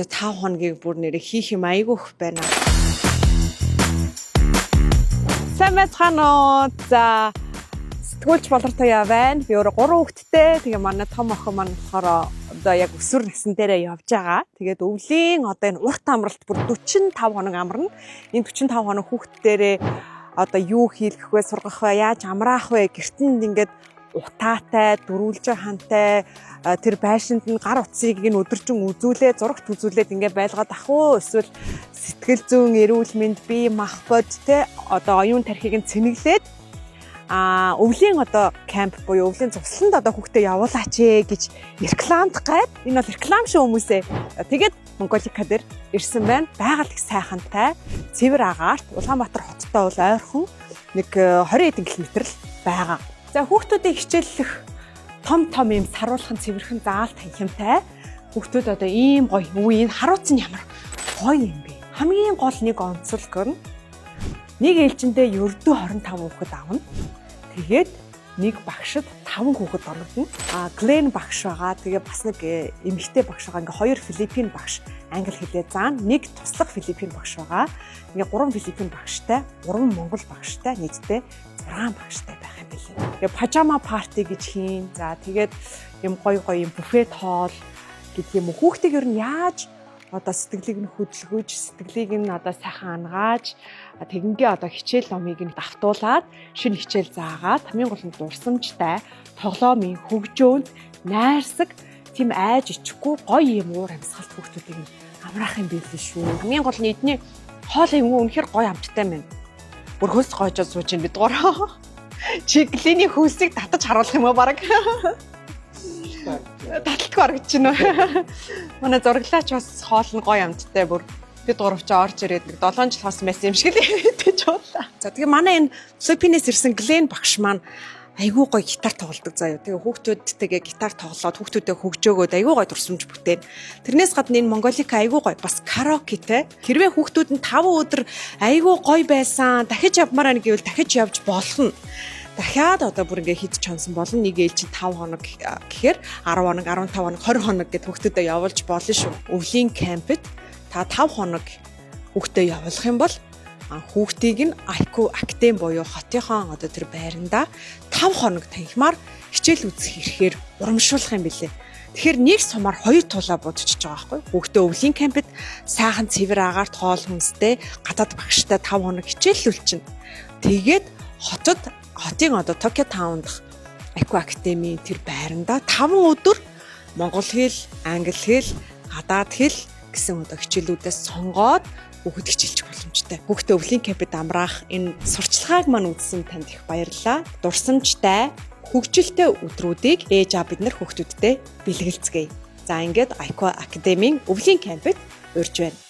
5 хоногийг бүр нэрээ хийх юм айгүйх байна. Сайн байцгаана уу? За сэтгүүлч болортой яа байна. Би өөрөө 3 хүүхэдтэй. Тэгээ манай том охин маань болохоор одоо яг өсвөр насн дээрээ явж байгаа. Тэгээд өвлийн одоо энэ урт амралт бүр 45 хоног амарна. Энэ 45 хоног хүүхддээрээ одоо юу хийх вэ, сургах вэ, яаж амраах вэ гэртэнд ингээд утаатай, дөрвөлж хантай тэр байшинд нь гар утсыг ин өдөржин үзүүлээ, зурагт үзүүлээд ингээд байлгаад ах уу, эсвэл сэтгэл зүйн эрүүл мэнд бие махбод те одоо оюун тархийг нь цэнэглээд өвлийн одоо камп буюу өвлийн цусланд одоо хүүхдээ явуулаач гэж рекламд гайд. Энэ бол реклам шүү хүмүүсээ. Тэгээд Монголика дээр ирсэн байна. Байгаль их сайхантай, цэвэр агаарт Улаанбаатар хоттой бол ойрхон нэг 20 км л байгаа. За хүүхдүүдийг хичээллэх том юм саруулхан цэвэрхэн заалт танхимтай. Хүүхдүүд одоо ийм гоё үе энэ харууц нь ямар гоё юм бэ? Хамгийн гол нэг онцлог нь нэг ээлжиндээ ердөө 25 хүүхэд авна. Тэгээд нэг багшд 5 хүүхэд орно. Глен багш байгаа. Тэгээ бас нэг эмэгтэй багш байгаа. Ингээ 2 Филиппин багш англи хэлээ заана. Нэг туслах Филиппин багш байгаа. Ингээ 3 Филиппин багштай, 3 Монгол багштай, нийтдээ 6 багштай байх юм билээ. Тэгээ пажама парти гэж хийн. За тэгээд юм гоё юм буфет хоол гэдэг юм. Хүүхдийг ер нь яаж одоо сэтгэлийг нь хөдөлгөж, сэтгэлийг нь одоо сайхан ангааж, тэгингээ одоо хичээл номыг нь давтуулаад, шинэ хичээл заагаад, хамгийн гол нь дурсамжтай, тоглоомын хөгжөөнд найрсаг, тийм айж ичихгүй гоё юм уур амьсгалт хүүхдүүдийг нь амраах юм билээ шүү. Хамгийн гол нь эдний хоолын үнэхээр гоё амттай байна. Бүр хөөс гоожоод сууж ин бид гурав. Чи Глиний хөөсийг татаж харуулах юм уу баг? Таталтгүй оргиж байна. Манай зураглаач бас хоол нь гоё амттай бүр бид гурав ч орж ирээд нэг 7 жил хоосон байсан юм шиг л тэгж бодлаа. За тэгээ манай энэ Филиппинээс ирсэн Глен багш маань айгүй гоё гитар тоглодог заяа. Тэгээ хүүхдүүдтэйгээ гитар тоглоод хүүхдүүдэд хөгжөөгөөд айгүй гоё дурсамж бүтээн. Тэрнээс гадна энэ Монголика айгүй гоё бас караокетэй. Хэрвээ хүүхдүүд нь 5 өдөр айгүй гоё байсан, дахиж явмаараа гэвэл дахиж явж болох нь. Дахиад одоо бүр ингээ хид чонсон болно. Нэг ээлжид 5 хоног гэхээр 10 хоног, 15 хоног, 20 хоног гэд хүүхдүүдэд явуулж болно шүү. Өвлийн кампэд та 5 хоног хүүхдээ явуулах юм бол хүүхдийг нь Айку Актем буюу хотынхон одоо тэр байранда 5 хоног танхимаар хичээл үзэх ирэхээр урамшуулах юм билээ. Тэгэхээр нэг сумаар 2 туулаа будчихж байгаа байхгүй. Хүүхдээ өвлийн кампэд сайхан цэвэр агаарт хоол хүнстэй гадаад багштай 5 хоног хичээллүүлчихнэ. Тэгээд хотын одоо Токио таунд Айку Актемийн тэр байранда 5 өдөр монгол хэл, англи хэл, гадаад хэл гэсэн одоо хичээлүүдээс сонгоод хүүхэд хичээлчих боломжтой. Хүүхдээ өвлийн кампэд амраах энэ сурчлагыг маань үзсэн танд их баярлалаа. Дурсамжтай, хөгжилтэй өдрүүдийг ээж аав бид нар хүүхдүүдтэй бэлгэлцгээе. За ингээд Айку Актемийн өвлийн кампэд урьж байна.